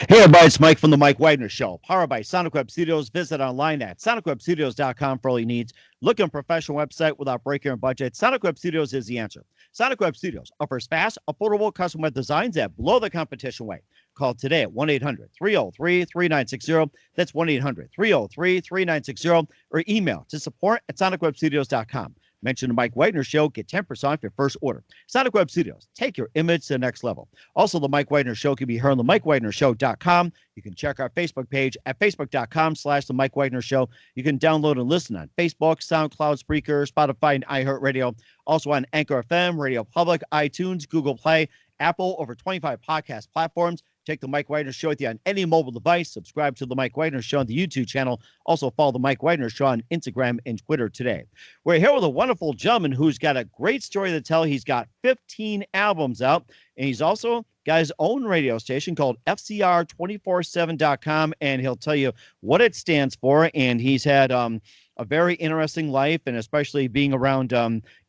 Hey everybody, it's Mike from the Mike Wagner Show, powered by Sonic Web Studios. Visit online at sonicwebstudios.com for all your needs. Look at a professional website without breaking your budget. Sonic Web Studios is the answer. Sonic Web Studios offers fast, affordable custom web designs that blow the competition away. Call today at 1-800-303-3960. That's 1-800-303-3960, or email to support at sonicwebstudios.com. Mention the Mike Wagner Show, get 10% off your first order. Sonic Web Studios, take your image to the next level. Also, the Mike Wagner Show can be heard on the MikeWagnerShow.com. You can check our Facebook page at Facebook.com/The Mike Wagner Show. You can download and listen on Facebook, SoundCloud, Spreaker, Spotify, and iHeartRadio. Also on Anchor FM, Radio Public, iTunes, Google Play, Apple, over 25 podcast platforms. Take the Mike Wagner Show with you on any mobile device. Subscribe to the Mike Wagner Show on the YouTube channel. Also follow the Mike Wagner Show on Instagram and Twitter today. We're here with a wonderful gentleman who's got a great story to tell. He's got 15 albums out, and he's also got his own radio station called FCR247.com, and he'll tell you what it stands for. And he's had a very interesting life, and especially being around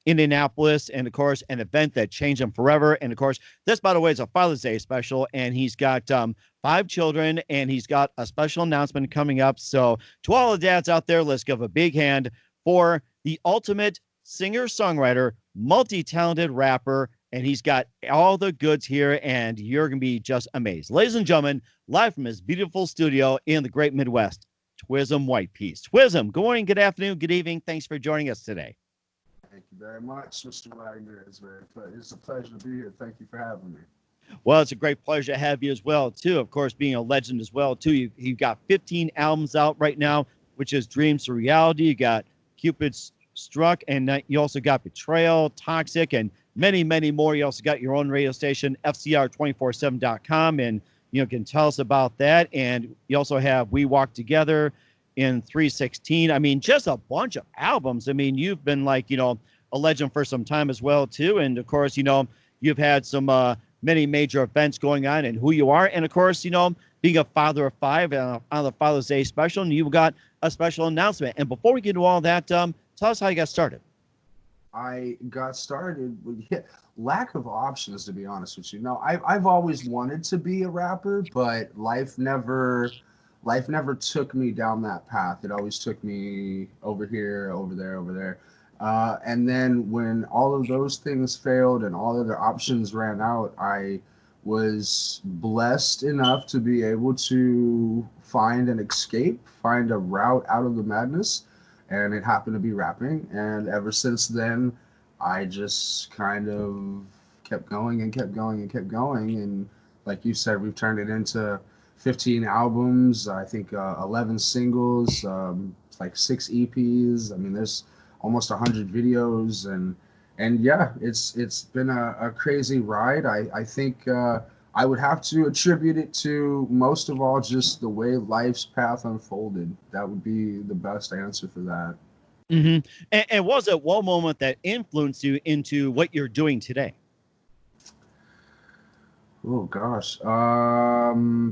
Indianapolis, and of course, an event that changed him forever. And of course, this, by the way, is a Father's Day special, and he's got 5 children, and he's got a special announcement coming up. So to all the dads out there, let's give a big hand for the ultimate singer-songwriter, multi-talented rapper, and he's got all the goods here, and you're going to be just amazed. Ladies and gentlemen, live from his beautiful studio in the great Midwest, Twizm Whyte Piece. Twizm, good morning, good afternoon, good evening. Thanks for joining us today. Thank you very much, Mr. Wagner. It's a pleasure to be here. Thank you for having me. Well, it's a great pleasure to have you as well, too. Of course, being a legend as well, too. You've got 15 albums out right now, which is Dreams to Reality. You got Cupid's Struck, and you also got Betrayal, Toxic, and many, many more. You also got your own radio station, FCR247.com, and you can tell us about that. And you also have We Walk Together in 316. I mean, just a bunch of albums. I mean, you've been like, a legend for some time as well, too. And of course, you've had some many major events going on, and who you are. And of course, being a father of 5 on the Father's Day special, and you've got a special announcement. And before we get into all that, tell us how you got started. I got started with lack of options, to be honest with you. I've always wanted to be a rapper, but life never took me down that path. It always took me over here, over there. And then when all of those things failed and all other options ran out, I was blessed enough to be able to find an escape, find a route out of the madness. And it happened to be rapping. And ever since then, I just kind of kept going and kept going and kept going. And like you said, we've turned it into 15 albums, I think 11 singles, like 6 EPs. I mean, there's almost 100 videos, and yeah, it's been a crazy ride. I think I would have to attribute it to, most of all, just the way life's path unfolded. That would be the best answer for that. Mm-hmm. And was it one moment that influenced you into what you're doing today? Oh gosh,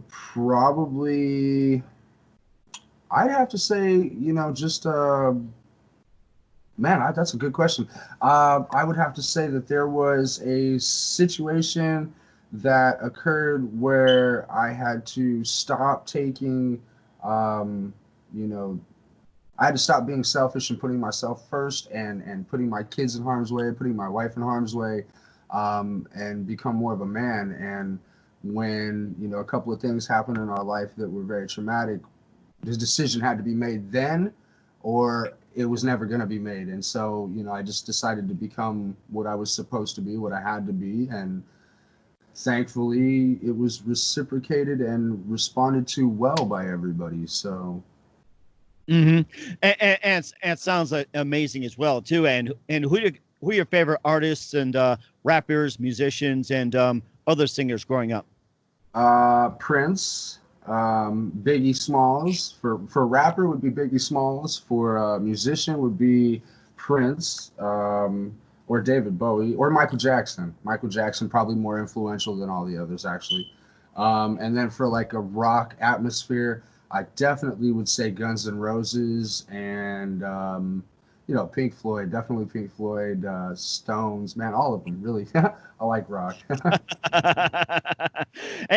probably I'd have to say, just that's a good question. I would have to say that there was a situation that occurred where I had to stop taking, I had to stop being selfish and putting myself first, and putting my kids in harm's way, putting my wife in harm's way, and become more of a man. And when, a couple of things happened in our life that were very traumatic, this decision had to be made then, or it was never going to be made. And so, I just decided to become what I was supposed to be, what I had to be. And thankfully, it was reciprocated and responded to well by everybody. So. Mm-hmm. And it sounds amazing as well, too. And who are your favorite artists and rappers, musicians, and other singers growing up? Prince. Biggie Smalls. For rapper would be Biggie Smalls. For musician would be Prince, or David Bowie, or Michael Jackson. Michael Jackson probably more influential than all the others, actually. And then for like a rock atmosphere, I definitely would say Guns N' Roses and Pink Floyd, definitely Pink Floyd, Stones, man, all of them, really. I like rock.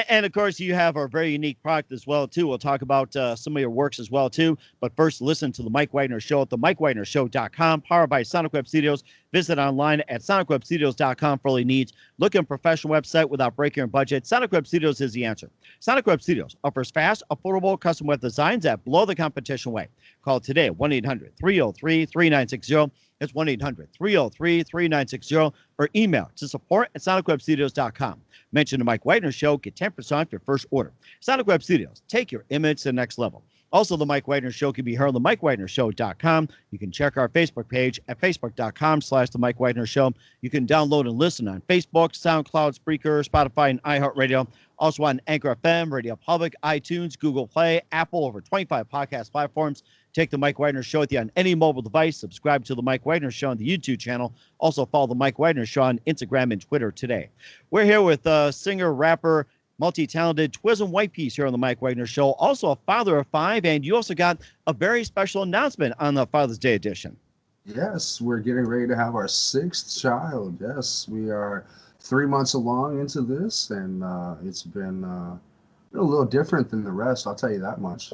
And of course, you have our very unique product as well too. We'll talk about some of your works as well too. But first, listen to the Mike Wagner Show at the MikeWagnerShow.com, powered by Sonic Web Studios. Visit online at SonicWebStudios.com for all your needs. Look at a professional website without breaking your budget. Sonic Web Studios is the answer. Sonic Web Studios offers fast, affordable custom web designs that blow the competition away. Call today 1-800-303-3960. That's 1-800-303-3960, or email to support@sonicwebstudios.com. Mention the Mike Wagner Show, get 10% off your first order. Sonic Web Studios, take your image to the next level. Also, the Mike Wagner Show can be heard on the MikeWagnerShow.com. You can check our Facebook page at Facebook.com/The Mike Wagner Show. You can download and listen on Facebook, SoundCloud, Spreaker, Spotify, and iHeartRadio. Also on Anchor FM, Radio Public, iTunes, Google Play, Apple, over 25 podcast platforms. Take the Mike Wagner Show with you on any mobile device. Subscribe to the Mike Wagner Show on the YouTube channel. Also follow the Mike Wagner Show on Instagram and Twitter today. We're here with singer, rapper, multi-talented Twizm Whyte Piece here on the Mike Wagner Show. Also a father of 5, and you also got a very special announcement on the Father's Day edition. Yes, we're getting ready to have our 6th child. Yes, we are 3 months along into this, and it's been a little different than the rest. I'll tell you that much.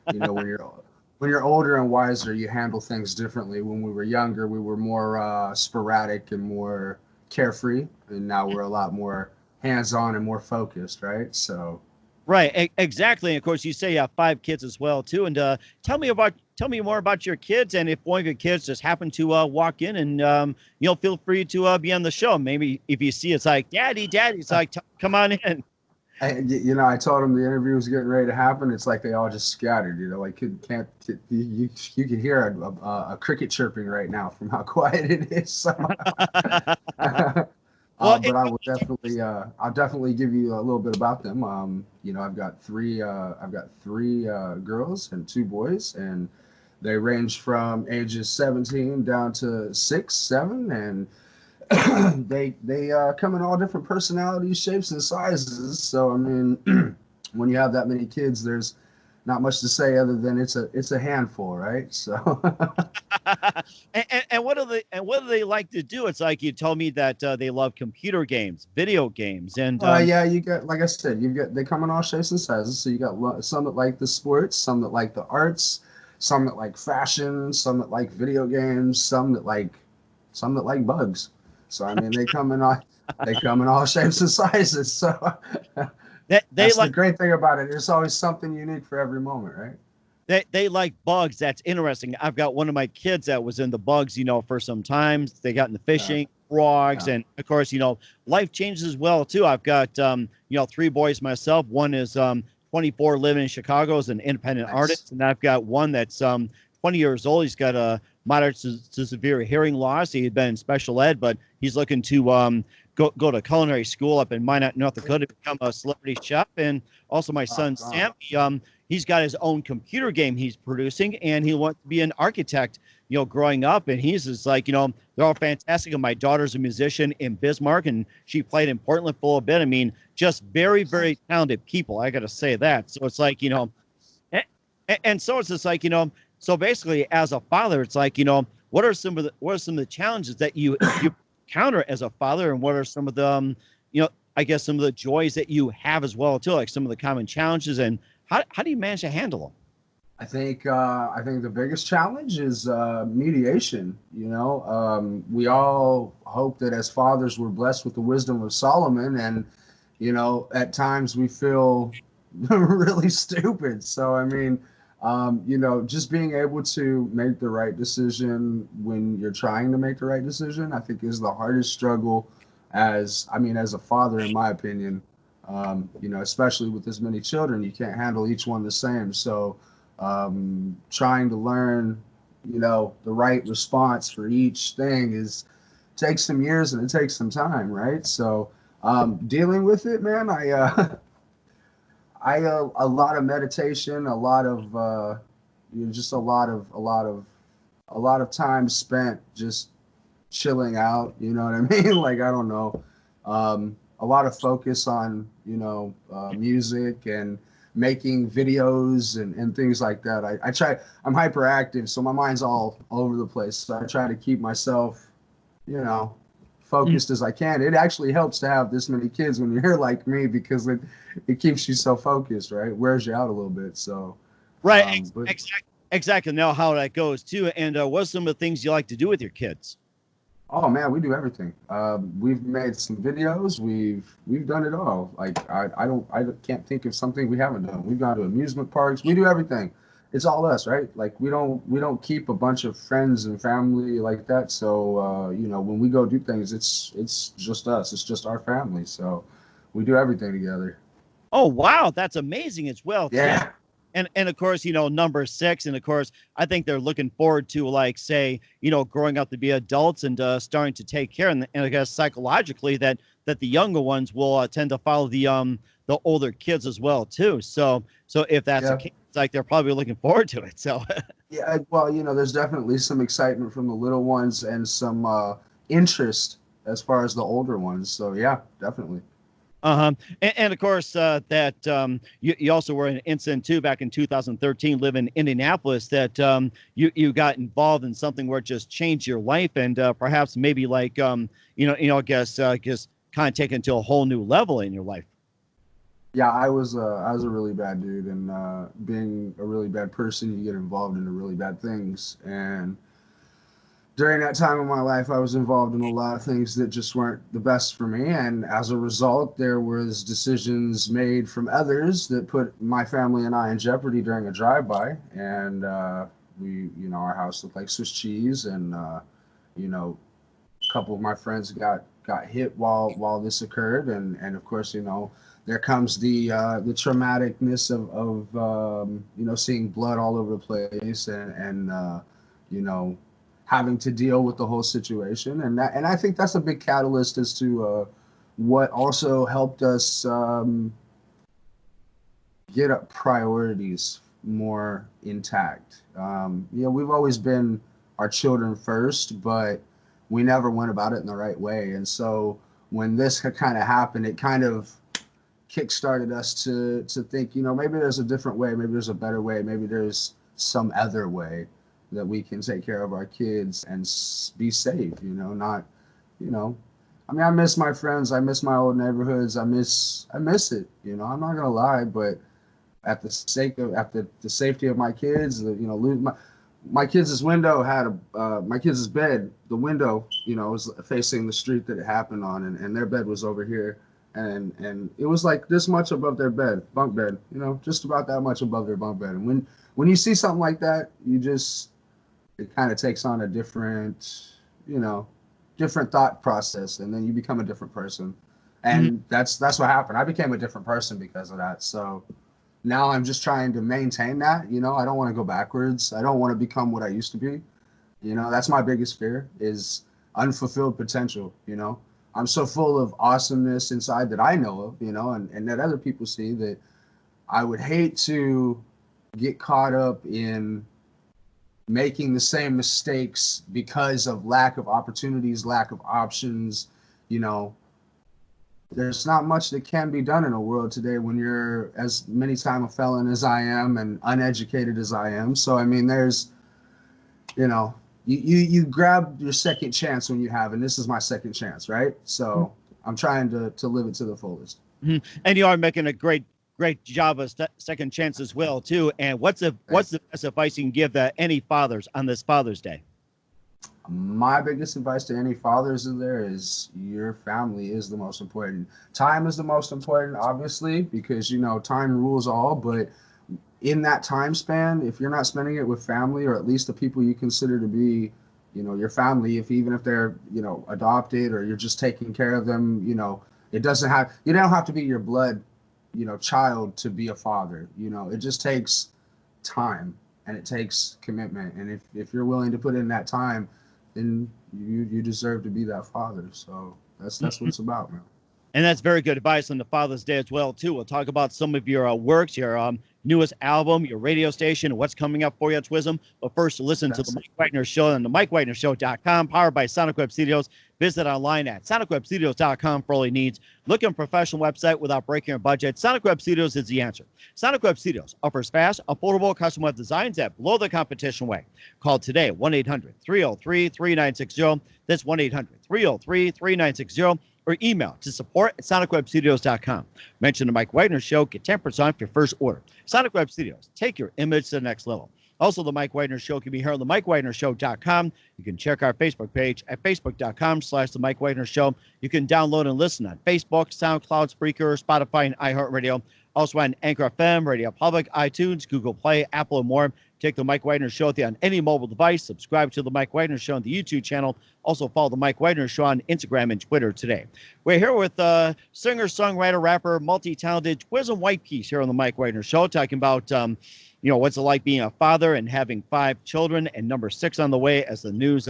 When you're older and wiser, you handle things differently. When we were younger, we were more sporadic and more carefree, and now we're a lot more hands-on and more focused, right? So, right, exactly. And of course, you say you have 5 kids as well too. And tell me more about your kids, and if one of your kids just happened to walk in, and feel free to be on the show. Maybe if you see it's like, Daddy, it's like, come on in. I told them the interview was getting ready to happen. It's like they all just scattered. You can hear a cricket chirping right now from how quiet it is. So. But I will definitely, I'll definitely give you a little bit about them. I've got three girls and 2 boys, and they range from ages 17 down to 6, 7, and they come in all different personalities, shapes, and sizes. So I mean, when you have that many kids, there's not much to say other than it's a handful, right? So. and what do they like to do? It's like you told me that they love computer games, video games, and yeah, you got, like I said, they come in all shapes and sizes. So you got some that like the sports, some that like the arts, some that like fashion, some that like video games, some that like bugs. So I mean, they come in all shapes and sizes. So that's the great thing about it. There's always something unique for every moment, right? They like bugs. That's interesting. I've got one of my kids that was in the bugs, for some time. They got into fishing, frogs, and of course, life changes as well too. I've got 3 boys myself. One is 24, living in Chicago as an independent artist, and I've got one that's 20 years old. He's got a moderate to severe hearing loss. He had been in special ed, but he's looking to go to culinary school up in Minot, North Dakota, to become a celebrity chef. And also my son Sam, he's got his own computer game he's producing, and he wants to be an architect, growing up. And he's just like, they're all fantastic. And my daughter's a musician in Bismarck, and she played in Portland for a bit. I mean, just very, very talented people. I got to say that. So it's like, and so it's just like, so basically as a father, it's like, what are some of the challenges that you encounter as a father, and what are some of the, I guess some of the joys that you have as well too, like some of the common challenges, and how do you manage to handle them? I think the biggest challenge is mediation. We all hope that as fathers we're blessed with the wisdom of Solomon, and at times we feel really stupid. So I mean, just being able to make the right decision when you're trying to make the right decision, I think is the hardest struggle as a father, in my opinion. Especially with this many children, you can't handle each one the same. So trying to learn, the right response for each thing takes some years and it takes some time, right? So dealing with it, man, a lot of meditation, a lot of just a lot of time spent just chilling out. You know what I mean? Like, I don't know. A lot of focus on music and making videos and things like that. I'm hyperactive, so my mind's all over the place. So I try to keep myself, you know, focused as I can. It actually helps to have this many kids when you're like me, because it keeps you so focused, right? It wears you out a little bit. So, Right. but Exactly. Know how that goes too. And what's some of the things you like to do with your kids? oh man, we do everything. We've made some videos. We've done it all. Like I can't think of something we haven't done. We've gone to amusement parks. We do everything. It's all us, right? Like we don't keep a bunch of friends and family like that. So you know, when we go do things, it's just us. It's just our family. So we do everything together. Oh wow, that's amazing as well too. Yeah. And of course, number six, and of course, I think they're looking forward to, like, say, growing up to be adults and starting to take care, and I guess psychologically that the younger ones will tend to follow the older kids as well too. So if that's the Yeah. case, it's like they're probably looking forward to it. So Yeah, well, there's definitely some excitement from the little ones and some interest as far as the older ones. So yeah, definitely. uh-huh. And of course, that you also were in an incident too back in 2013, living in Indianapolis, that you got involved in something where it just changed your life, and perhaps maybe like I guess just kind of taken to a whole new level in your life. Yeah, I was a really bad dude, and being a really bad person, you get involved into really bad things. And during that time of my life, I was involved in a lot of things that just weren't the best for me. And as a result, there was decisions made from others that put my family and I in jeopardy during a drive-by. And our house looked like Swiss cheese, and you know, a couple of my friends got hit while this occurred, and of course, there comes the traumaticness of seeing blood all over the place, and you know having to deal with the whole situation. And I think that's a big catalyst as to what also helped us get up priorities more intact. We've always been our children first, but we never went about it in the right way. And so when this kind of happened, it kind of kickstarted us to think, maybe there's a different way, maybe there's a better way, maybe there's some other way that we can take care of our kids and be safe. Not, you know. I mean, I miss my friends, I miss my old neighborhoods, I miss it. I'm not gonna lie, but at the sake of at the safety of my kids, lose my kids' window had my kids' bed, the window, was facing the street that it happened on, and their bed was over here, and it was like this much above their bunk bed, just about that much above their bunk bed. And when you see something like that, it kind of takes on a different thought process, and then you become a different person. Mhm. And that's what happened. I became a different person because of that. So now I'm just trying to maintain that. I don't want to go backwards. I don't want to become what I used to be. That's my biggest fear, is unfulfilled potential. I'm so full of awesomeness inside that I know of, and that other people see, that I would hate to get caught up in making the same mistakes because of lack of opportunities, lack of options. You know, there's not much that can be done in a world today when you're as many time a felon as I am and uneducated as I am. So I mean, there's, you grab your second chance when you have, and this is my second chance, right? So I'm trying to live it to the fullest. Mhm. And you are making a great job of second chance as well too. And what's the best advice you can give any fathers on this Father's Day? My biggest advice to any fathers in there is your family is the most important. Time is the most important, obviously, because time rules all. But in that time span, if you're not spending it with family, or at least the people you consider to be, your family, even if they're adopted, or you're just taking care of them, you don't have to be your blood, child to be a father. It just takes time, and it takes commitment. And if you're willing to put in that time, then you deserve to be that father. So that's what it's about, man. And that's very good advice on the Father's Day as well, too. We'll talk about some of your works, your newest album, your radio station, and what's coming up for you at Twizm. But first, listen to the Mike Wagner Show on the MikeWagnerShow.com, powered by Sonic Web Studios. Visit online at SonicWebStudios.com for all your needs. Look at a professional website without breaking your budget. Sonic Web Studios is the answer. Sonic Web Studios offers fast, affordable custom web designs at below the competition way. Call today, 1-800-303-3960. That's 1-800-303-3960. Or email to support@sonicwebstudios.com. Mention the Mike Wagner Show. Get 10% off your first order. Sonic Web Studios. Take your image to the next level. Also, the Mike Wagner Show can be heard on the MikeWagnerShow.com. You can check our Facebook page at Facebook.com/The Mike Wagner Show. You can download and listen on Facebook, SoundCloud, Spreaker, Spotify, and iHeartRadio. Also on Anchor FM, Radio Public, iTunes, Google Play, Apple, and more. Take the Mike Wagner Show on any mobile device. Subscribe to the Mike Wagner Show on the YouTube channel. Also follow the Mike Wagner Show on Instagram and Twitter today. We're here with singer, songwriter, rapper, multi-talented Twizm Whyte Piece here on the Mike Wagner Show, talking about what's it like being a father and having 5 children, and number 6 on the way as the news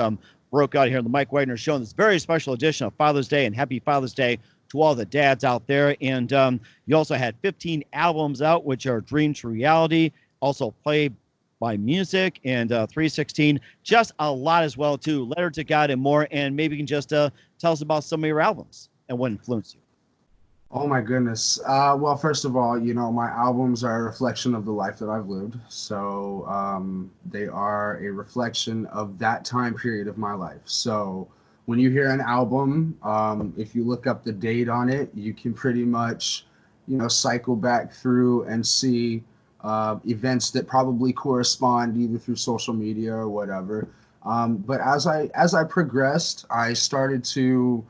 broke out here on the Mike Wagner Show. And this very special edition of Father's Day, and happy Father's Day to all the dads out there. And you also had 15 albums out, which are Dreams to Reality, also Play by Music, and 316. Just a lot as well, too. Letter to God and more. And maybe you can just tell us about some of your albums and what influenced you. Oh, my goodness. Well, first of all, my albums are a reflection of the life that I've lived. So they are a reflection of that time period of my life. So when you hear an album, if you look up the date on it, you can pretty much, cycle back through and see events that probably correspond either through social media or whatever. But as I progressed, I started to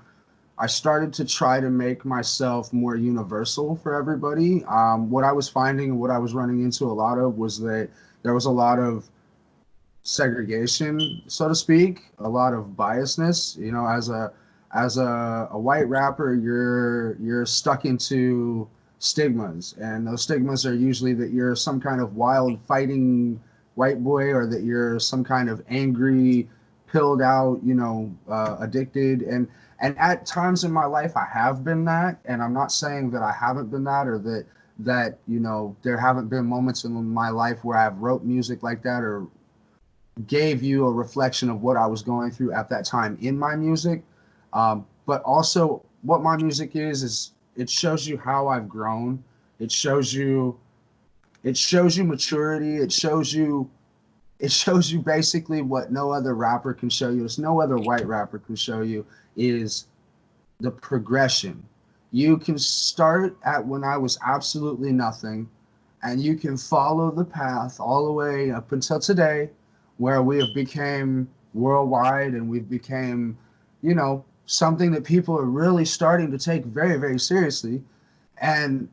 try to make myself more universal for everybody. What I was finding, what I was running into a lot of, was that there was a lot of segregation, so to speak, a lot of biasness. As a white rapper, you're stuck into stigmas, and those stigmas are usually that you're some kind of wild fighting white boy, or that you're some kind of angry, pilled out, addicted. And at times in my life I have been that, and I'm not saying that I haven't been that, or that there haven't been moments in my life where I've wrote music like that or gave you a reflection of what I was going through at that time in my music. But also what my music is it shows you how I've grown. It shows you maturity. It shows you basically what no other rapper can show you. It's no other white rapper can show you, is the progression. You can start at when I was absolutely nothing, and you can follow the path all the way up until today, where we have became worldwide, and we've became, something that people are really starting to take very, very seriously. And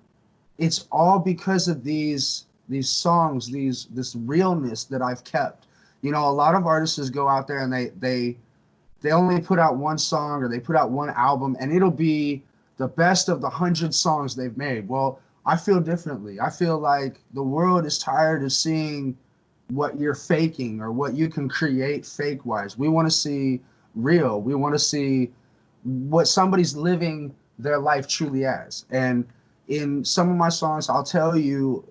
it's all because of these songs, this realness that I've kept. A lot of artists go out there and they only put out one song, or they put out one album, and it'll be the best of the 100 songs they've made. Well, I feel differently. I feel like the world is tired of seeing what you're faking or what you can create fake wise. We want to see real. We want to see what somebody's living their life truly as. And in some of my songs, I'll tell you,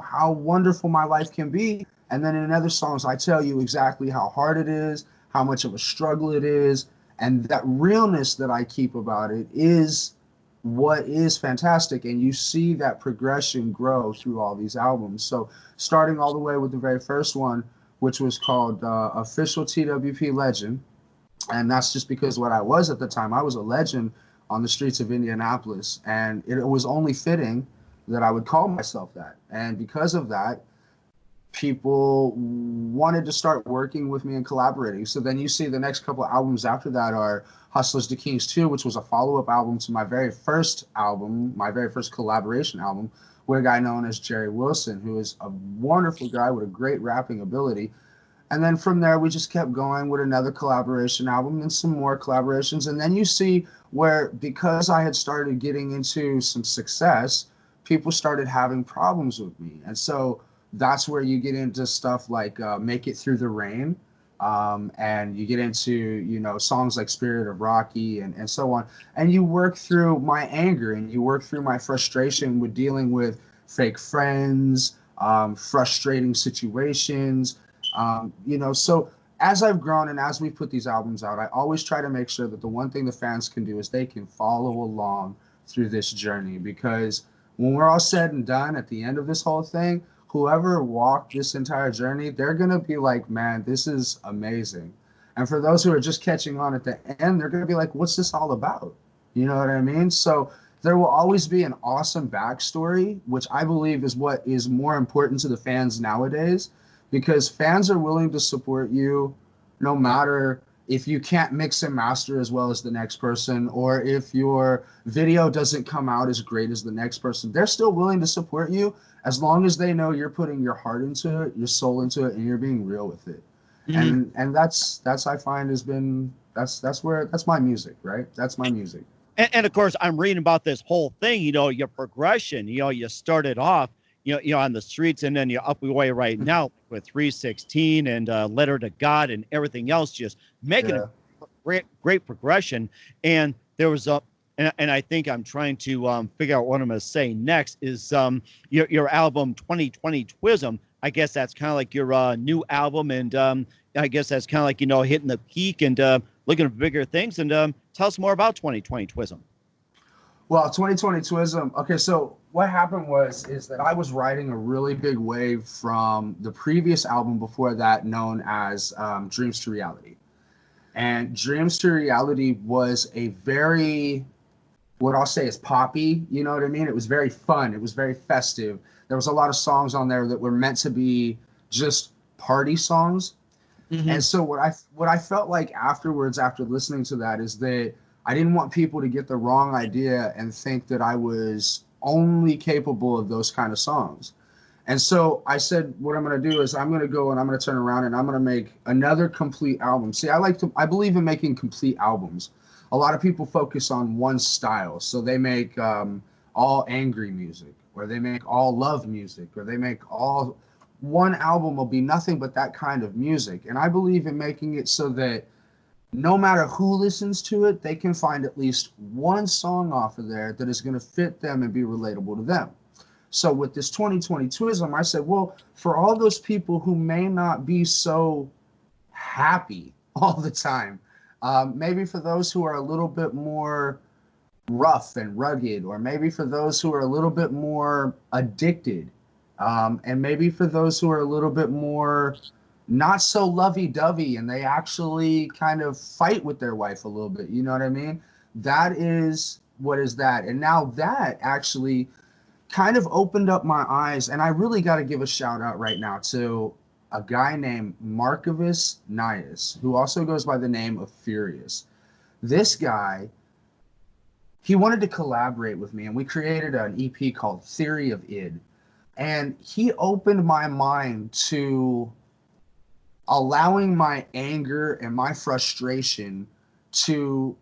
how wonderful my life can be. And then in other songs, I tell you exactly how hard it is, how much of a struggle it is. And that realness that I keep about it is what is fantastic. And you see that progression grow through all these albums. So starting all the way with the very first one, which was called Official TWP Legend. And that's just because what I was at the time. I was a legend on the streets of Indianapolis, and it was only fitting that I would call myself that. And because of that, people wanted to start working with me and collaborating. So then you see the next couple of albums after that are Hustlers to Kings 2, which was a follow-up album to my very first album, my very first collaboration album, with a guy known as Jerry Wilson, who is a wonderful guy with a great rapping ability. And then from there, we just kept going with another collaboration album and some more collaborations. And then you see where, because I had started getting into some success, people started having problems with me. And so that's where you get into stuff like Make It Through the Rain. And you get into, you know, songs like Spirit of Rocky and so on. And you work through my anger and you work through my frustration with dealing with fake friends, frustrating situations, you know. So as I've grown and as we put these albums out, I always try to make sure that the one thing the fans can do is they can follow along through this journey, because when we're all said and done at the end of this whole thing, whoever walked this entire journey, they're going to be like, man, this is amazing. And for those who are just catching on at the end, they're going to be like, what's this all about? You know what I mean? So there will always be an awesome backstory, which I believe is what is more important to the fans nowadays, because fans are willing to support you no matter if you can't mix and master as well as the next person, or if your video doesn't come out as great as the next person. They're still willing to support you as long as they know you're putting your heart into it, your soul into it, and you're being real with it. Mhm. And that's I find has been that's my music, right? That's my music. And of course, I'm reading about this whole thing. You know, your progression. You know, you started off, on the streets, and then you're up your way right now with 316 and Letter to God and everything else, just making a Yeah. great progression. And there was a, and I think I'm trying to figure out what I'm going to say next is your album 2020 Twizm. I guess that's kind of like your new album, and I guess that's kind of like hitting the peak and looking for bigger things. And tell us more about 2020 Twizm. Well, 2020 Twism. Okay, so what happened is that I was riding a really big wave from the previous album before that, known as Dreams to Reality. And Dreams to Reality was a very, what I'll say is poppy. You know what I mean? It was very fun. It was very festive. There was a lot of songs on there that were meant to be just party songs. Mm-hmm. And so what I felt like afterwards, after listening to that, is that I didn't want people to get the wrong idea and think that I was only capable of those kind of songs. And so I said, what I'm going to do is I'm going to go and I'm going to turn around and I'm going to make another complete album. See, I believe in making complete albums. A lot of people focus on one style. So they make all angry music, or they make all love music, or they make all, one album will be nothing but that kind of music. And I believe in making it so that no matter who listens to it, they can find at least one song off of there that is going to fit them and be relatable to them. So with this 2020 Twism, I said, well, for all those people who may not be so happy all the time, maybe for those who are a little bit more rough and rugged, or maybe for those who are a little bit more addicted, and maybe for those who are a little bit more not so lovey-dovey and they actually kind of fight with their wife a little bit, you know what I mean? That is what is that. And now that actually kind of opened up my eyes, and I really got to give a shout out right now to a guy named Markovus Nias, who also goes by the name of Furious. This guy, he wanted to collaborate with me, and we created an EP called Theory of Id. And he opened my mind to allowing my anger and my frustration to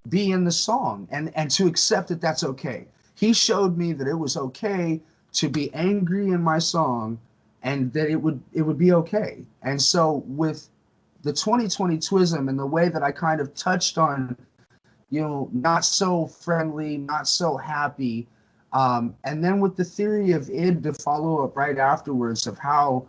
be in the song, and to accept that that's okay. He showed me that it was okay to be angry in my song, and that it would be okay. And so with the 2020 Twism and the way that I kind of touched on, not so friendly, not so happy, and then with the Theory of Id to follow up right afterwards of how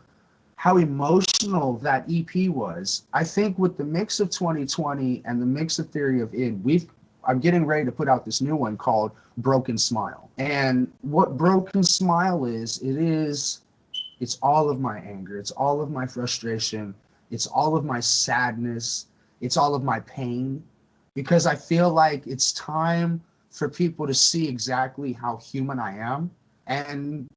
emotional that EP was. I think with the mix of 2020 and the mix of Theory of Id, I'm getting ready to put out this new one called Broken Smile. And what Broken Smile is, it's all of my anger, it's all of my frustration, it's all of my sadness, it's all of my pain, because I feel like it's time for people to see exactly how human I am, and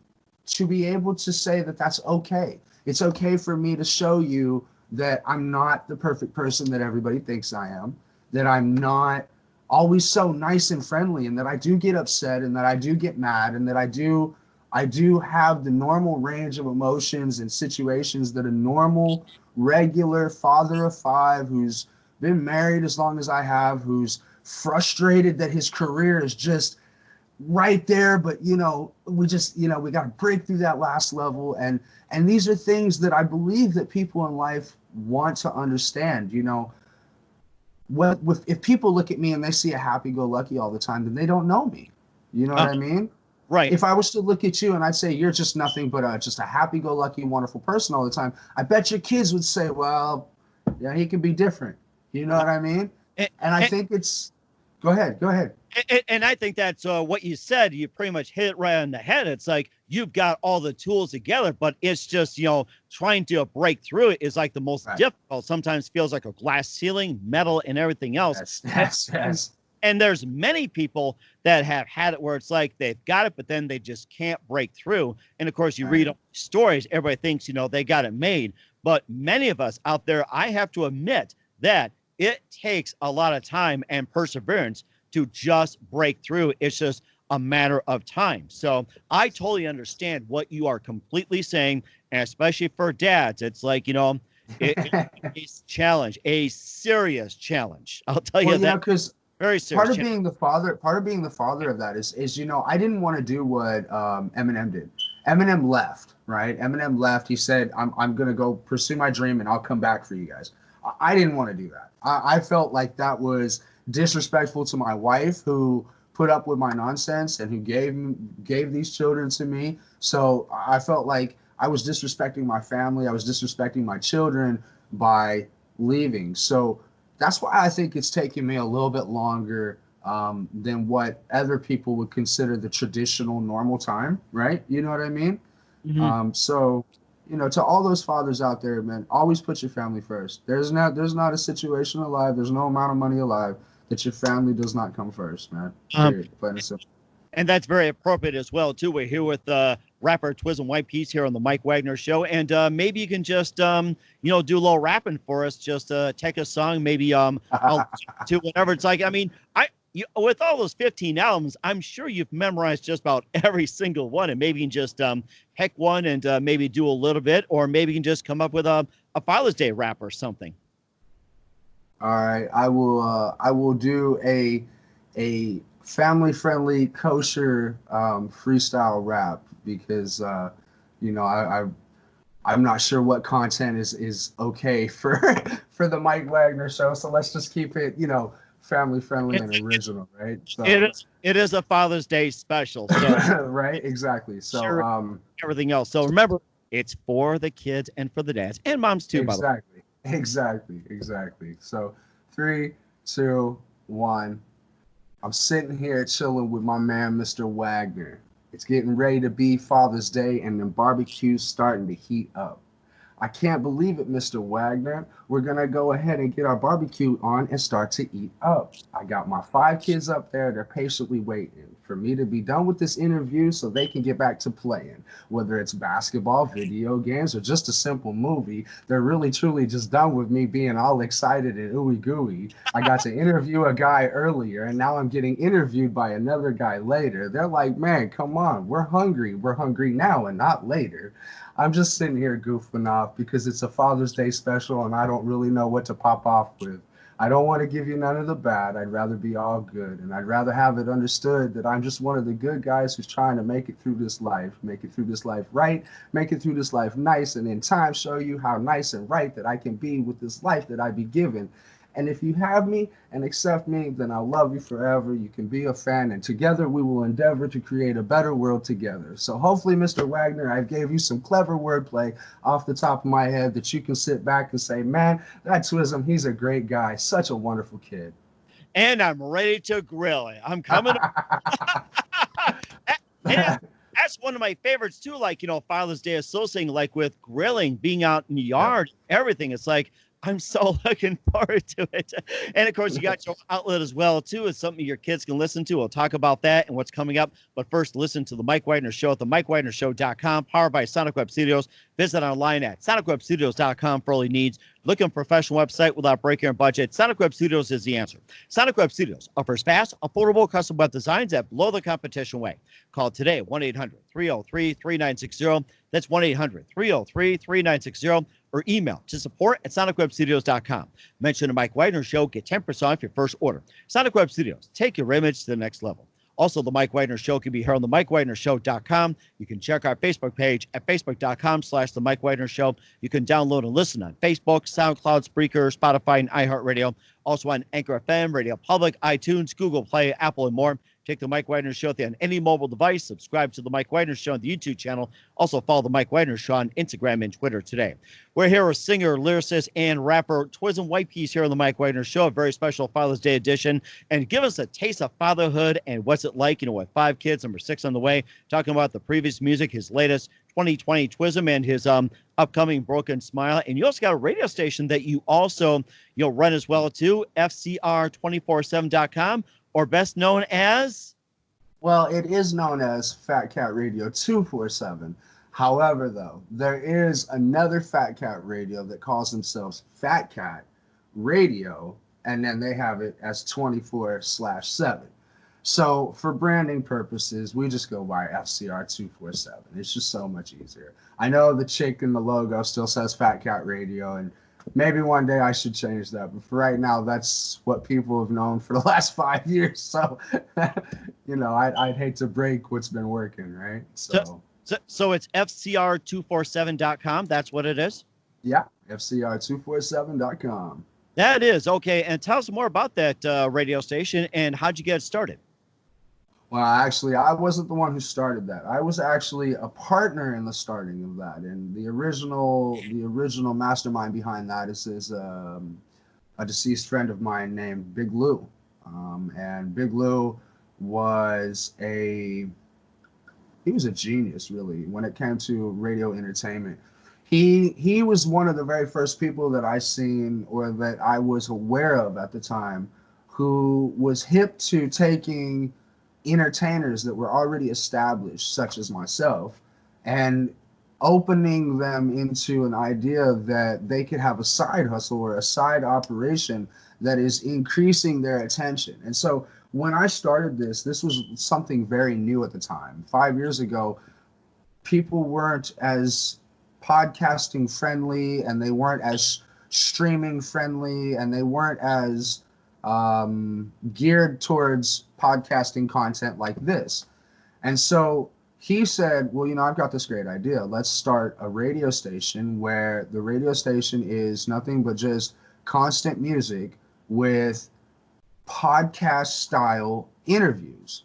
to be able to say that that's okay. It's okay for me to show you that I'm not the perfect person that everybody thinks I am, that I'm not always so nice and friendly, and that I do get upset, and that I do get mad, and that I do have the normal range of emotions and situations that a normal, regular father of five who's been married as long as I have, who's frustrated that his career is just right there, but we just we got to break through that last level, and these are things that I believe that people in life want to understand, you know, if people look at me and they see a happy-go-lucky all the time, then they don't know me. You know what I mean? Right. If I was to look at you and I'd say you're just nothing but just a happy-go-lucky, wonderful person all the time, I bet your kids would say, well, yeah, he can be different. You know what I mean? And I think it's, go ahead. And I think that's what you said. You pretty much hit it right on the head. It's like you've got all the tools together, but it's just, you know, trying to break through it is like the most difficult. Sometimes feels like a glass ceiling, metal, and everything else. Yes. And there's many people that have had it where it's like they've got it, but then they just can't break through. And of course, you read all these stories, everybody thinks, you know, they got it made. But many of us out there, I have to admit that it takes a lot of time and perseverance to just break through. It's just a matter of time. So I totally understand what you are completely saying. And especially for dads, it's like, you know, it's a challenge, a serious challenge. I'll tell you that. Because very serious. Part of being the father of that is, you know, I didn't want to do what Eminem did. Eminem left, right? Eminem left. He said, I'm going to go pursue my dream and I'll come back for you guys. I didn't want to do that. I felt like that was disrespectful to my wife, who put up with my nonsense and who gave these children to me. So I felt like I was disrespecting my family. I was disrespecting my children by leaving. So that's why I think it's taking me a little bit longer than what other people would consider the traditional normal time, right? You know what I mean? Mm-hmm. So, you know, to all those fathers out there, man, always put your family first. There's not a situation alive, there's no amount of money alive that your family does not come first, man. Plain and simple. And that's very appropriate as well, too. We're here with rapper Twizm Whyte Piece here on the Mike Wagner Show. And maybe you can just, you know, do a little rapping for us. Just take a song, maybe I'll to whatever it's like. I mean, with all those 15 albums, I'm sure you've memorized just about every single one. And maybe you can just pick one and maybe do a little bit, or maybe you can just come up with a Father's Day rap or something. All right, I will do a family-friendly, kosher freestyle rap because you know, I'm not sure what content is okay for the Mike Wagner Show, so let's just keep it, you know, family-friendly and original, right? So it is a Father's Day special, so right, exactly. So sure, everything else. So remember, it's for the kids and for the dads and moms too. Exactly. By the way. Exactly. So 3, 2, 1. I'm sitting here chilling with my man, Mr. Wagner. It's getting ready to be Father's Day and the barbecue's starting to heat up. I can't believe it, Mr. Wagner. We're going to go ahead and get our barbecue on and start to eat up. I got my 5 kids up there. They're patiently waiting for me to be done with this interview so they can get back to playing. Whether it's basketball, video games, or just a simple movie, they're really, truly just done with me being all excited and ooey gooey. I got to interview a guy earlier, and now I'm getting interviewed by another guy later. They're like, man, come on. We're hungry. We're hungry now and not later. I'm just sitting here goofing off because it's a Father's Day special and I don't really know what to pop off with. I don't want to give you none of the bad. I'd rather be all good. And I'd rather have it understood that I'm just one of the good guys who's trying to make it through this life, make it through this life right, make it through this life nice, and in time show you how nice and right that I can be with this life that I be given. And if you have me and accept me, then I'll love you forever. You can be a fan, and together we will endeavor to create a better world together. So hopefully, Mr. Wagner, I gave you some clever wordplay off the top of my head that you can sit back and say, man, that Twizm, he's a great guy. Such a wonderful kid. And I'm ready to grill it. I'm coming. That's one of my favorites too. Like, you know, Father's Day associating like with grilling, being out in the yard, everything. It's like, I'm so looking forward to it. And of course, you got your outlet as well, too. It's something your kids can listen to. We'll talk about that and what's coming up. But first, listen to the Mike Wagner Show at the MikeWagnerShow.com, powered by Sonic Web Studios. Visit online at SonicWebStudios.com for all your needs. Looking for a professional website without breaking your budget? Sonic Web Studios is the answer. Sonic Web Studios offers fast, affordable custom web designs at below the competition way. Call today, 1-800-303-3960. That's 1-800-303-3960. Or email to support@sonicwebstudios.com. Mention the Mike Wagner Show. Get 10% off your first order. Sonic Web Studios. Take your image to the next level. Also, the Mike Wagner Show can be heard on the MikeWagnerShow.com. You can check our Facebook page at Facebook.com/the Mike Wagner Show. You can download and listen on Facebook, SoundCloud, Spreaker, Spotify, and iHeartRadio. Also on Anchor FM, Radio Public, iTunes, Google Play, Apple, and more. Take the Mike Wagner Show on any mobile device. Subscribe to the Mike Wagner Show on the YouTube channel. Also follow the Mike Wagner Show on Instagram and Twitter today. We're here with singer, lyricist, and rapper Twizm Whyte Piece here on the Mike Wagner Show, a very special Father's Day edition. And give us a taste of fatherhood and what's it like, with 5 kids, number 6 on the way, talking about the previous music, his latest 2020 Twizm, and his upcoming Broken Smile. And you also got a radio station that you also run as well too, FCR247.com, or best known as? Well, it is known as Fat Cat Radio 247. However, though, there is another Fat Cat Radio that calls themselves Fat Cat Radio, and then they have it as 24/7. So for branding purposes, we just go by FCR 247. It's just so much easier. I know the chick in the logo still says Fat Cat Radio, and maybe one day I should change that. But for right now, that's what people have known for the last 5 years. So, I'd hate to break what's been working, right? So it's FCR247.com. That's what it is? Yeah, FCR247.com. That is. Okay. And tell us more about that radio station and how'd you get it started? Well, actually, I wasn't the one who started that. I was actually a partner in the starting of that. And the original mastermind behind that is a deceased friend of mine named Big Lou. And Big Lou was a genius, really, when it came to radio entertainment. He was one of the very first people that I seen, or that I was aware of at the time, who was hip to taking entertainers that were already established, such as myself, and opening them into an idea that they could have a side hustle or a side operation that is increasing their attention. And so when I started this was something very new at the time. 5 years ago, people weren't as podcasting friendly, and they weren't as streaming friendly, and they weren't as geared towards podcasting content like this. And so he said, well, I've got this great idea. Let's start a radio station where the radio station is nothing but just constant music with podcast style interviews.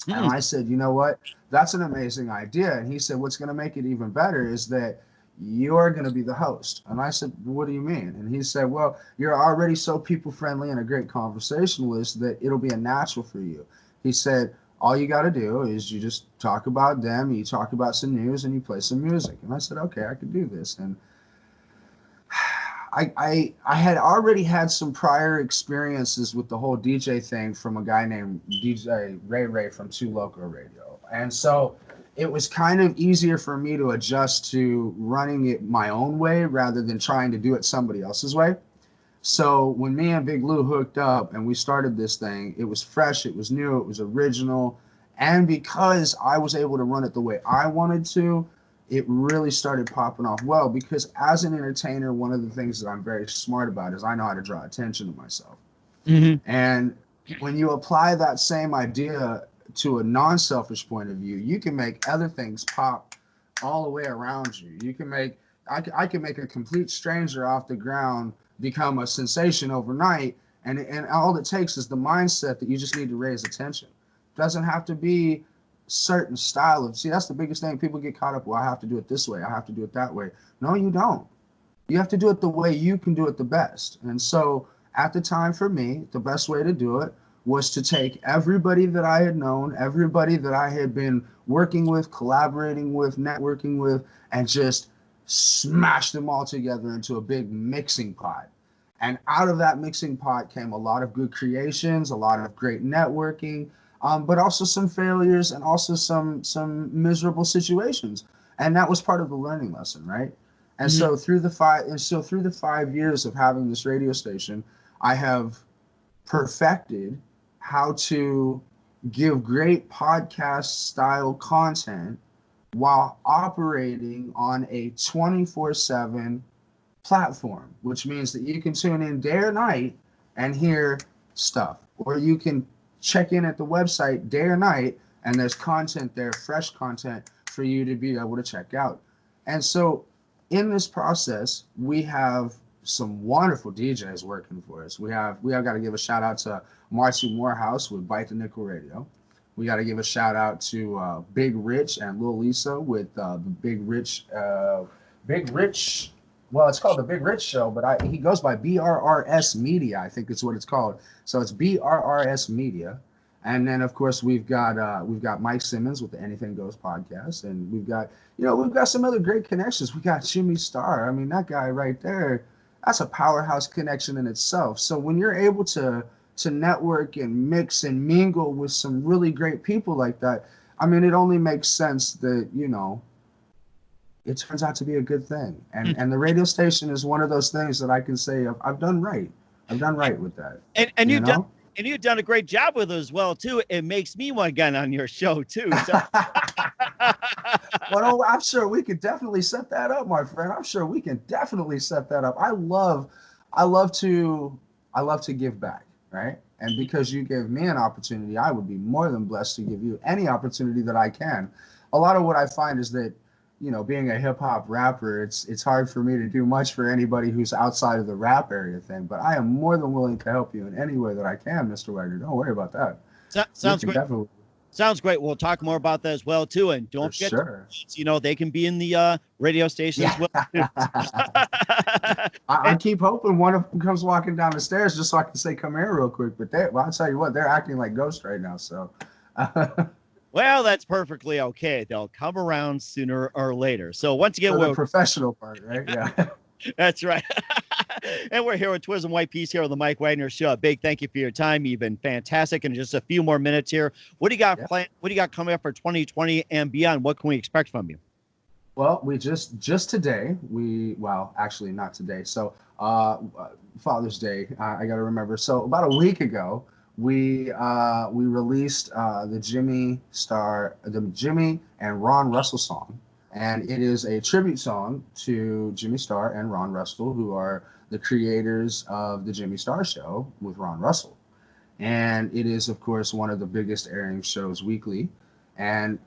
And I said, you know what? That's an amazing idea. And he said, what's going to make it even better is that you're going to be the host. And I said, what do you mean? And he said, well, you're already so people friendly and a great conversationalist that it'll be a natural for you. He said, all you got to do is you just talk about them, you talk about some news, and you play some music. And I said, okay, I can do this. And I had already had some prior experiences with the whole DJ thing from a guy named DJ Ray from 2 Loco Radio. And so it was kind of easier for me to adjust to running it my own way rather than trying to do it somebody else's way. So when me and Big Lou hooked up and we started this thing, it was fresh, it was new, it was original. And because I was able to run it the way I wanted to, it really started popping off well, because as an entertainer, one of the things that I'm very smart about is I know how to draw attention to myself. Mm-hmm. And when you apply that same idea to a non-selfish point of view, you can make other things pop all the way around you. You can make, I can make a complete stranger off the ground become a sensation overnight, and all it takes is the mindset that you just need to raise attention. It doesn't have to be certain style of, see, that's the biggest thing. People get caught up, well, I have to do it this way, I have to do it that way. No, you don't. You have to do it the way you can do it the best. And so at the time, for me, the best way to do it was to take everybody that I had known, everybody that I had been working with, collaborating with, networking with, and just smash them all together into a big mixing pot. And out of that mixing pot came a lot of good creations, a lot of great networking, but also some failures and also some miserable situations. And that was part of the learning lesson, right? And so through the 5 years of having this radio station, I have perfected how to give great podcast style content while operating on a 24/7 platform, which means that you can tune in day or night and hear stuff, or you can check in at the website day or night, and there's content there, fresh content for you to be able to check out. And so in this process, we have some wonderful DJs working for us. We have got to give a shout out to Marcy Morehouse with Bite the Nickel Radio. We got to give a shout out to Big Rich and Lil Lisa with the Big Rich. Well, it's called the Big Rich Show, but he goes by BRRS Media. I think it's what it's called. So it's BRRS Media. And then, of course, we've got Mike Simmons with the Anything Goes podcast, and we've got some other great connections. We got Jimmy Star. I mean, that guy right there, that's a powerhouse connection in itself. So when you're able to network and mix and mingle with some really great people like that, I mean, it only makes sense that, it turns out to be a good thing. And the radio station is one of those things that I can say I've done right. I've done right with that. And you've done a great job with it as well, too. It makes me want to get on your show, too. So. Well, I'm sure we could definitely set that up, my friend. I'm sure we can definitely set that up. I love to give back, right? And because you gave me an opportunity, I would be more than blessed to give you any opportunity that I can. A lot of what I find is that, being a hip hop rapper, it's hard for me to do much for anybody who's outside of the rap area thing. But I am more than willing to help you in any way that I can, Mr. Wagner. Don't worry about that. Sounds great. Definitely. Sounds great. We'll talk more about that as well too. And don't forget, they can be in the radio station as well. I keep hoping one of them comes walking down the stairs just so I can say, "Come here, real quick." But I'll tell you what, they're acting like ghosts right now. So. Well, that's perfectly okay. They'll come around sooner or later. So once again, the professional part, right? Yeah. That's right. And we're here with Twizm Whyte Piece here on the Mike Wagner Show. A big thank you for your time. You've been fantastic. And just a few more minutes here. What do you got planned? What do you got coming up for 2020 and beyond? What can we expect from you? Well, we just today, actually not today. So Father's Day, I got to remember. So about a week ago, we released the Jimmy and Ron Russell song. And it is a tribute song to Jimmy Star and Ron Russell, who are the creators of the Jimmy Star Show with Ron Russell. And it is, of course, one of the biggest airing shows weekly. And,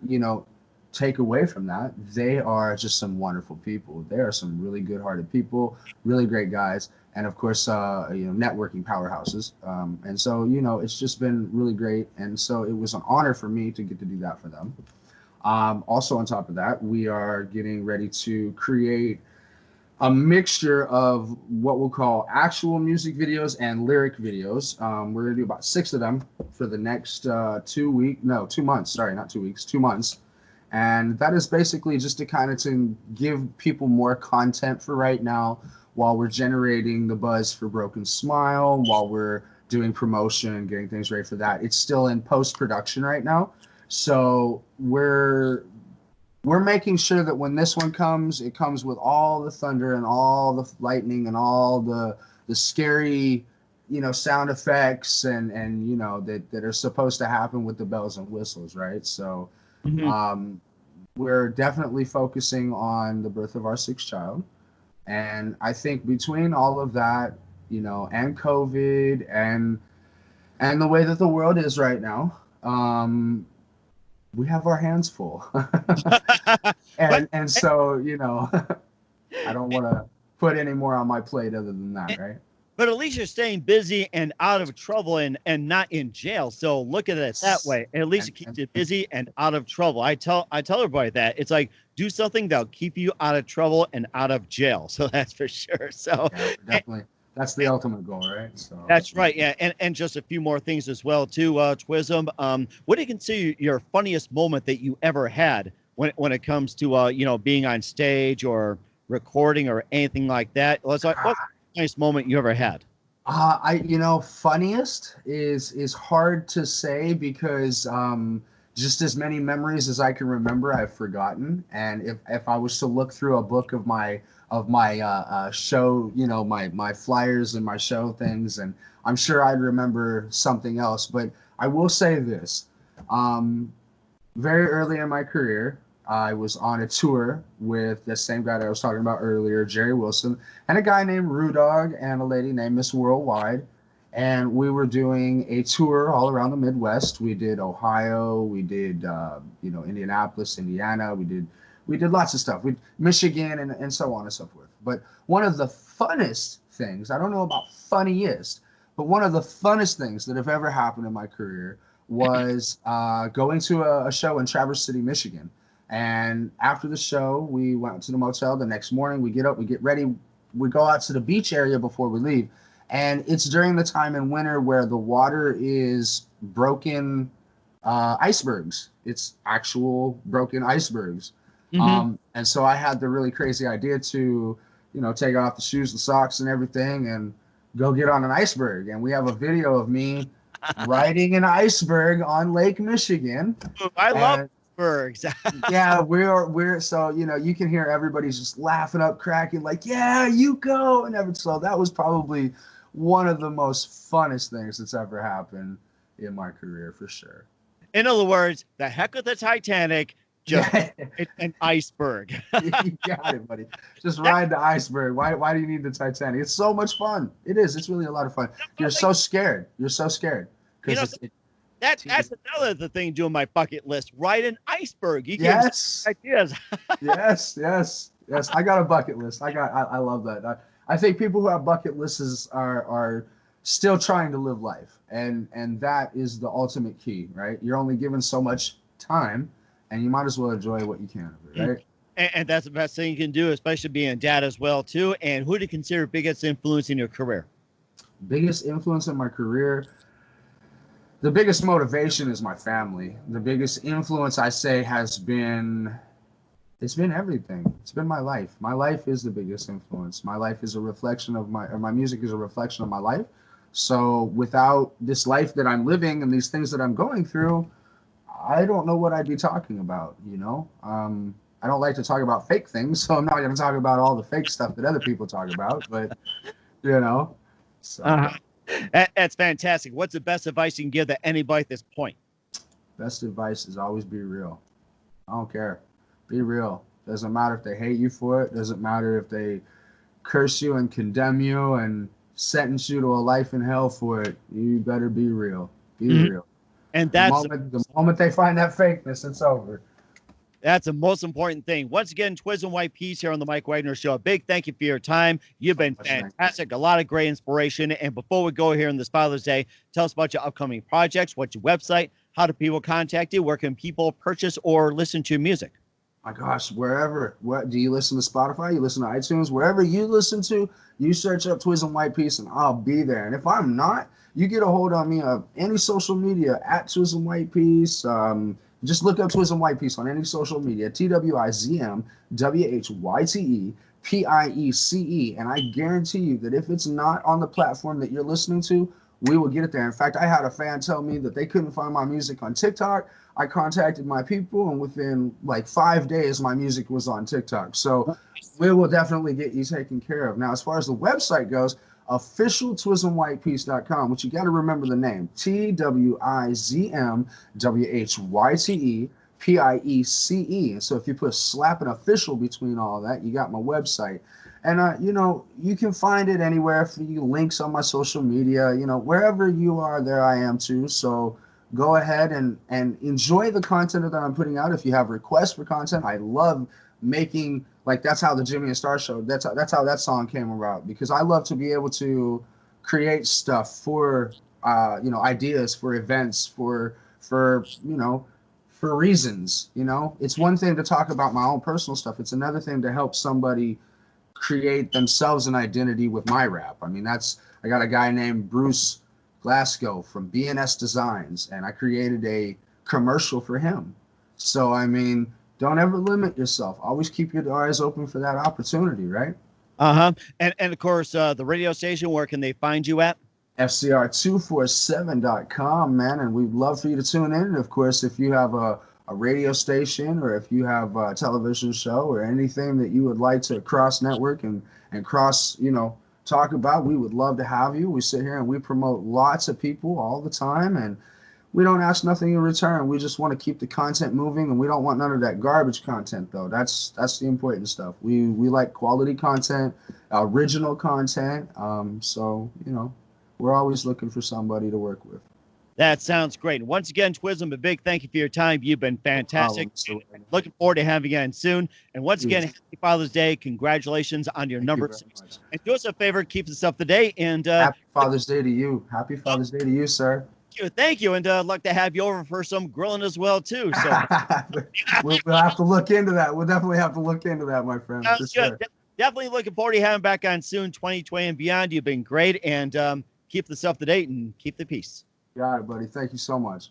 take away from that, they are just some wonderful people. They are some really good-hearted people, really great guys. And, of course, networking powerhouses. And so, it's just been really great. And so it was an honor for me to get to do that for them. Also, on top of that, we are getting ready to create a mixture of what we'll call actual music videos and lyric videos. We're going to do about 6 of them for the next 2 months. Sorry, not 2 weeks, 2 months. And that is basically just to give people more content for right now while we're generating the buzz for Broken Smile, while we're doing promotion, getting things ready for that. It's still in post-production right now. So we're making sure that when this one comes, it comes with all the thunder and all the lightning and all the scary, sound effects and that are supposed to happen with the bells and whistles, right? So we're definitely focusing on the birth of our 6th child. And I think between all of that, and COVID and the way that the world is right now, we have our hands full. and so, I don't want to put any more on my plate other than that, right? But at least you're staying busy and out of trouble and not in jail. So look at it that way. At least it keeps you busy and out of trouble. I tell everybody that. It's like, do something that'll keep you out of trouble and out of jail. So that's for sure. So yeah, definitely. That's the ultimate goal, right? So that's right. Yeah. And just a few more things as well, too, Twizm. What do you consider your funniest moment that you ever had when it comes to, being on stage or recording or anything like that? What's the funniest moment you ever had? Funniest is hard to say because just as many memories as I can remember, I've forgotten. And if I was to look through a book of my show, my flyers and my show things, and I'm sure I'd remember something else. But I will say this, very early in my career, I was on a tour with the same guy that I was talking about earlier, Jerry Wilson, and a guy named Rudog and a lady named Miss Worldwide. and we were doing a tour all around the Midwest. We did Ohio, we did Indianapolis, Indiana. We did lots of stuff. We Michigan and so on and so forth. But one of the funnest things, I don't know about funniest, but one of the funnest things that have ever happened in my career was going to a show in Traverse City, Michigan. And after the show, we went to the motel. The next morning, we get up, we get ready, we go out to the beach area before we leave. And it's during the time in winter where the water is broken icebergs. It's actual broken icebergs. And so I had the really crazy idea to, take off the shoes, the socks, and everything, and go get on an iceberg. And we have a video of me riding an iceberg on Lake Michigan. I love icebergs. Yeah, we're so you can hear everybody's just laughing up, cracking, like, yeah, you go, and so that was probably one of the most funnest things that's ever happened in my career, for sure. In other words, the heck with the Titanic. Just an iceberg. You got it, buddy. Just ride the iceberg. Why do you need the Titanic? It's so much fun. It is. It's really a lot of fun. You're so scared. You're so scared. That's another thing doing my bucket list. Ride an iceberg. You get ideas. Yes. I got a bucket list. I love that. I think people who have bucket lists are still trying to live life, and that is the ultimate key, right? You're only given so much time, and you might as well enjoy what you can of it, right? And that's the best thing you can do, especially being a dad as well, too. And who do you consider biggest influence in your career? Biggest influence in my career? The biggest motivation is my family. The biggest influence, I say, it's been everything. It's been my life. My life is the biggest influence. My life is a reflection of my music is a reflection of my life. So without this life that I'm living and these things that I'm going through, I don't know what I'd be talking about, I don't like to talk about fake things, so I'm not going to talk about all the fake stuff that other people talk about, but, so. That's fantastic. What's the best advice you can give to anybody at this point? Best advice is always be real. I don't care. Be real. Doesn't matter if they hate you for it. Doesn't matter if they curse you and condemn you and sentence you to a life in hell for it. You better be real. Be real. And that's the moment they find that fakeness, it's over. That's the most important thing. Once again, Twizm Whyte Piece here on the Mike Wagner Show. A big thank you for your time. You've been fantastic. A lot of great inspiration. And before we go here on this Father's Day, tell us about your upcoming projects. What's your website? How do people contact you? Where can people purchase or listen to music? My gosh, wherever. What do you listen to? Spotify? You listen to iTunes? Wherever you listen to, you search up Twizm Whyte Piece, and I'll be there. And if I'm not, you get a hold on me of any social media at Twizm Whyte Piece. Just look up Twizm Whyte Piece on any social media. TWIZM WHYTE PIECE. And I guarantee you that if it's not on the platform that you're listening to, we will get it there. In fact, I had a fan tell me that they couldn't find my music on TikTok. I contacted my people, and within like 5 days, my music was on TikTok. So we will definitely get you taken care of. Now, as far as the website goes, officialtwizmwhytepiece.com, which you got to remember the name, TWIZMWHYTEPIECE. And so if you put slap and official between all that, you got my website. And, you can find it anywhere. For you links on my social media, wherever you are, there I am too. So go ahead and enjoy the content that I'm putting out. If you have requests for content, I love making, like, that's how the Jimmy and Star Show, that's how that song came about, because I love to be able to create stuff for, ideas, for events, for reasons. It's one thing to talk about my own personal stuff. It's another thing to help somebody create themselves an identity with my rap. I mean, I got a guy named Bruce Glasgow from BNS Designs, and I created a commercial for him. So, I mean, don't ever limit yourself. Always keep your eyes open for that opportunity, right? And of course, the radio station, where can they find you at? FCR247.com, man. And we'd love for you to tune in. And of course, if you have a radio station, or if you have a television show, or anything that you would like to cross network and cross, talk about, we would love to have you. We sit here and we promote lots of people all the time, and we don't ask nothing in return. We just want to keep the content moving, and we don't want none of that garbage content, though. That's the important stuff. We like quality content, original content. So, we're always looking for somebody to work with. That sounds great. Once again, Twizm, a big thank you for your time. You've been fantastic. No problem, Looking forward to having you on soon. And once again, Yes. happy Father's Day. Congratulations on your Thank number you very 6. much. And do us a favor, keep this up to date. And Happy Father's Day to you. Happy Father's Day to you, sir. thank you. And I'd like to have you over for some grilling as well, too. So we'll have to look into that. We'll definitely have to look into that, my friend. For sure. Definitely looking forward to having back on soon, 2020 and beyond. You've been great. And keep this up to date and keep the peace. All right, buddy. Thank you so much.